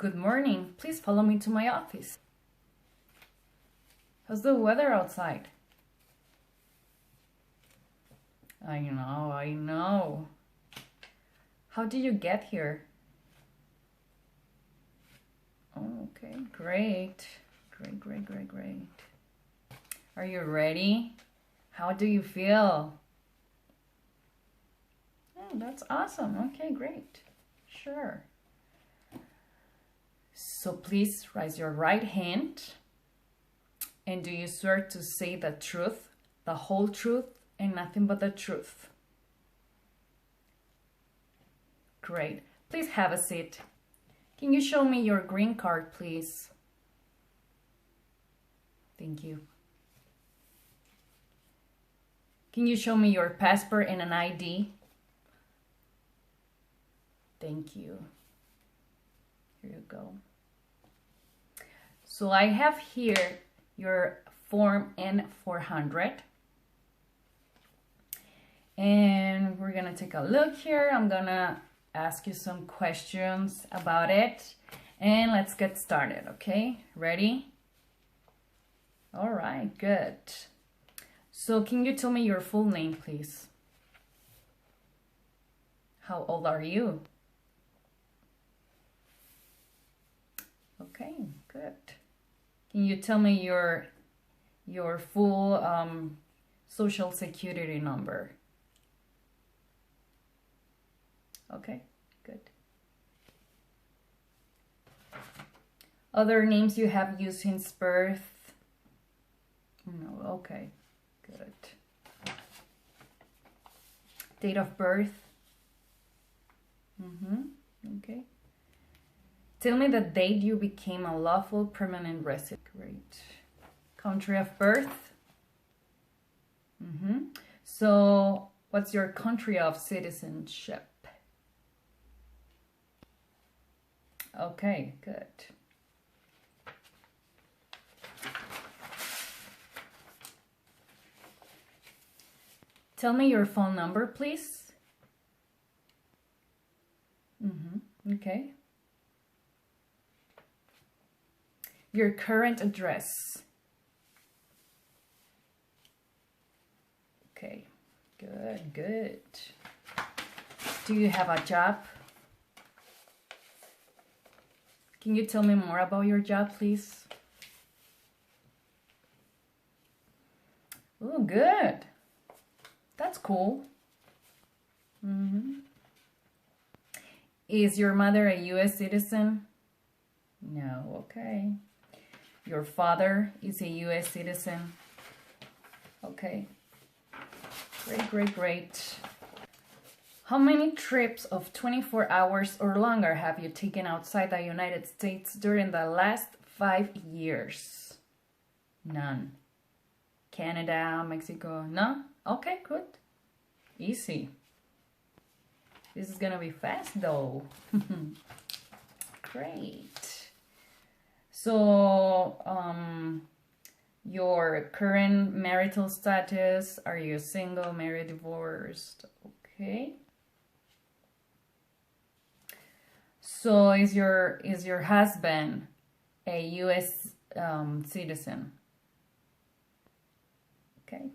Good morning. Please follow me to my office. How's the weather outside? I know. How did you get here? Oh, okay, great. Great. Are you ready? How do you feel? Oh, that's awesome. Okay, great. Sure. So please raise your right hand. And do you swear to say the truth, the whole truth, and nothing but the truth? Great. Please have a seat. Can you show me your green card, please? Thank you. Can you show me your passport and an ID? Thank you. Here you go. So I have here your form N400. And we're gonna take a look here. I'm gonna ask you some questions about it. And let's get started, okay? Ready? All right, good. So can you tell me your full name, please? How old are you? Okay, good. Can you tell me your full social security number? Okay, good. Other names you have used since birth? No, okay, good. Date of birth? Okay. Tell me the date you became a lawful permanent resident. Great. Country of birth? So, what's your country of citizenship? Okay, good. Tell me your phone number, please. Okay. Your current address. Okay, good. Do you have a job? Can you tell me more about your job, please? Oh, good. That's cool. Is your mother a U.S. citizen? No, okay. Your father is a U.S. citizen? Okay. Great. How many trips of 24 hours or longer have you taken outside the United States during the last 5 years? None. Canada, Mexico, no? Okay, good. Easy. This is gonna be fast though. Great. So, your current marital status, are you single, married, divorced? Okay. So is your husband a U.S. citizen? Okay.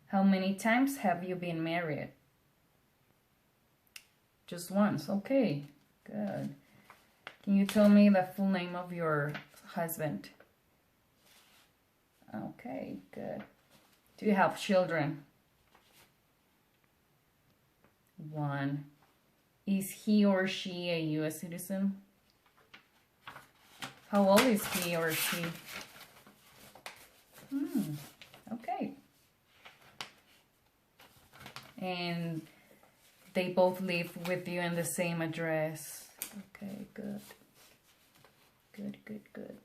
How many times have you been married? Just once. Okay, good. Can you tell me the full name of your husband? Okay, good. Do you have children? One. Is he or she a U.S. citizen? How old is he or she? Okay. And they both live with you in the same address. Okay, good. Good.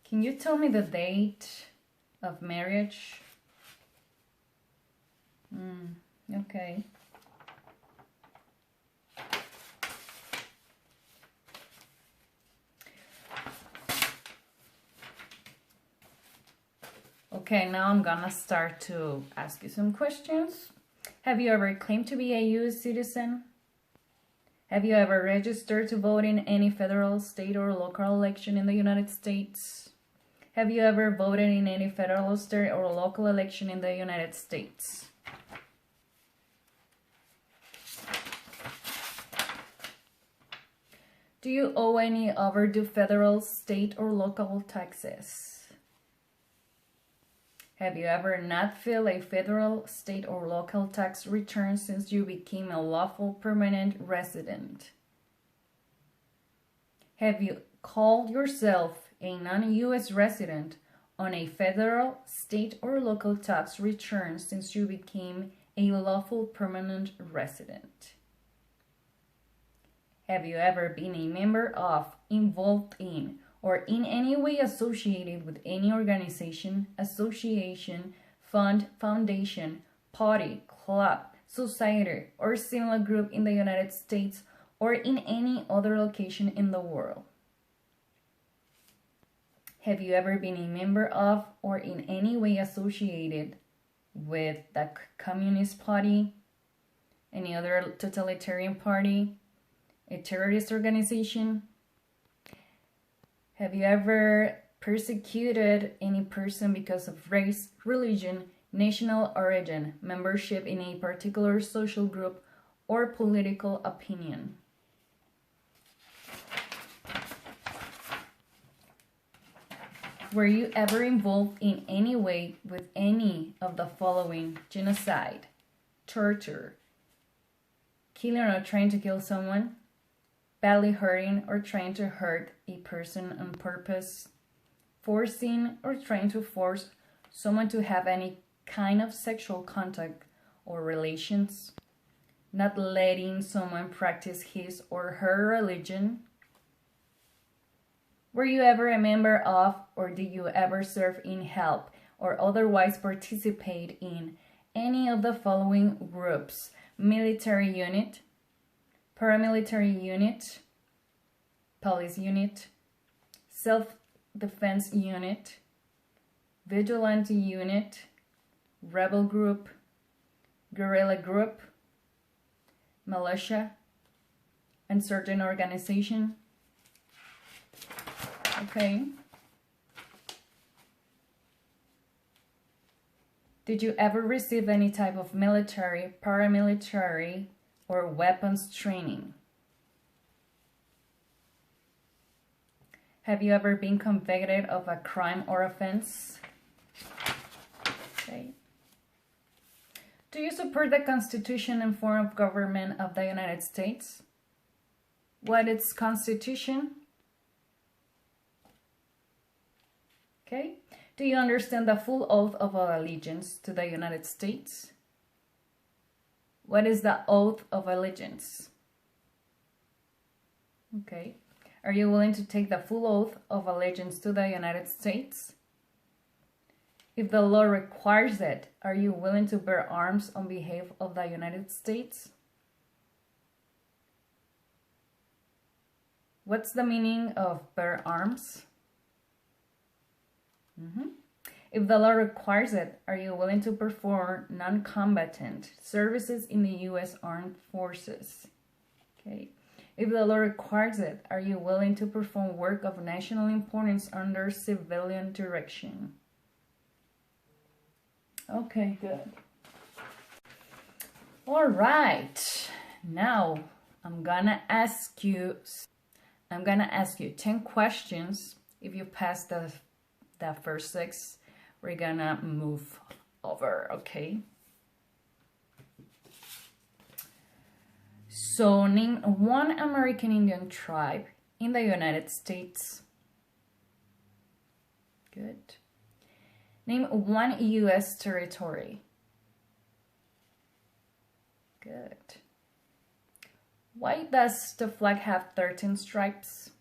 Can you tell me the date of marriage? Okay. Okay, now I'm gonna start to ask you some questions. Have you ever claimed to be a U.S. citizen? Have you ever registered to vote in any federal, state, or local election in the United States? Have you ever voted in any federal, state, or local election in the United States? Do you owe any overdue federal, state, or local taxes? Have you ever not filed a federal, state, or local tax return since you became a lawful permanent resident? Have you called yourself a non-U.S. resident on a federal, state, or local tax return since you became a lawful permanent resident? Have you ever been a member of, involved in, or in any way associated with any organization, association, fund, foundation, party, club, society, or similar group in the United States or in any other location in the world? Have you ever been a member of or in any way associated with the Communist Party, any other totalitarian party, a terrorist organization? Have you ever persecuted any person because of race, religion, national origin, membership in a particular social group, or political opinion? Were you ever involved in any way with any of the following: genocide, torture, killing or trying to kill someone, badly hurting or trying to hurt a person on purpose, forcing or trying to force someone to have any kind of sexual contact or relations, not letting someone practice his or her religion? Were you ever a member of, or did you ever serve in, help, or otherwise participate in any of the following groups: military unit, paramilitary unit, police unit, self-defense unit, vigilante unit, rebel group, guerrilla group, militia, insurgent organization? Okay. Did you ever receive any type of military, paramilitary, or weapons training? Have you ever been convicted of a crime or offense? Okay. Do you support the Constitution and form of government of the United States? What is Constitution? Okay. Do you understand the full oath of allegiance to the United States? What is the oath of allegiance? Okay. Are you willing to take the full oath of allegiance to the United States? If the law requires it, are you willing to bear arms on behalf of the United States? What's the meaning of bear arms? If the law requires it, are you willing to perform non-combatant services in the U.S. Armed Forces? Okay. If the law requires it, are you willing to perform work of national importance under civilian direction? Okay, good. All right. Now, I'm gonna ask you 10 questions. If you pass the first 6, we're gonna move over, okay? So name one American Indian tribe in the United States. Good. Name one U.S. territory. Good. Why does the flag have 13 stripes?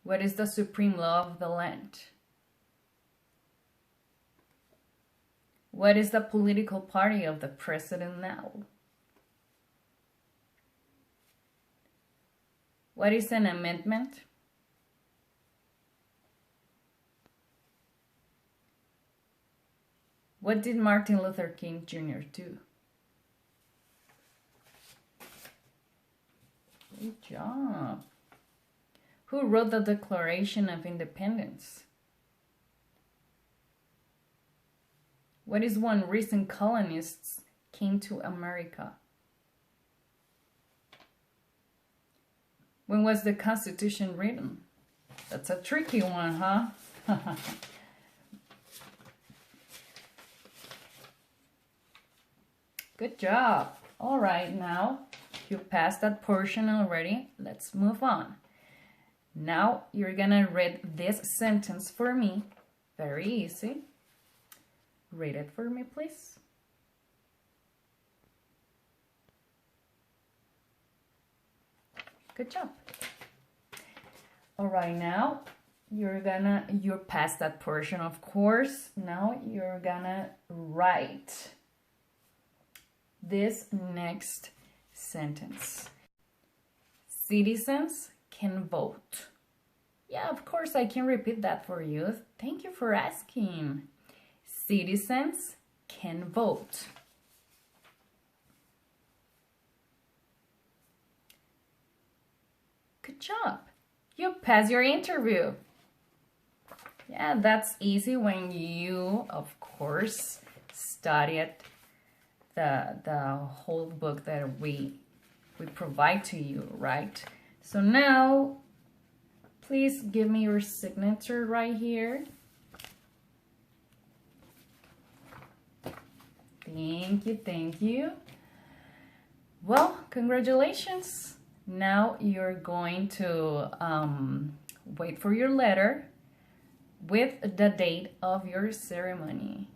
What is the supreme law of the land? What is the political party of the president now? What is an amendment? What did Martin Luther King Jr. do? Good job. Who wrote the Declaration of Independence? What is one reason colonists came to America? When was the Constitution written? That's a tricky one, huh? Good job. All right, now you passed that portion already. Let's move on. Now you're gonna read this sentence for me. Very easy. Read it for me, please. Good job. All right, now you're past that portion, of course. Now you're gonna write this next sentence. Citizens can vote. Yeah, of course, I can repeat that for you. Thank you for asking. Citizens can vote. Good job. You passed your interview. Yeah, that's easy when you, of course, studied the whole book that we provide to you, right? So now, please give me your signature right here. Thank you, thank you. Well, congratulations. Now you're going to wait for your letter with the date of your ceremony.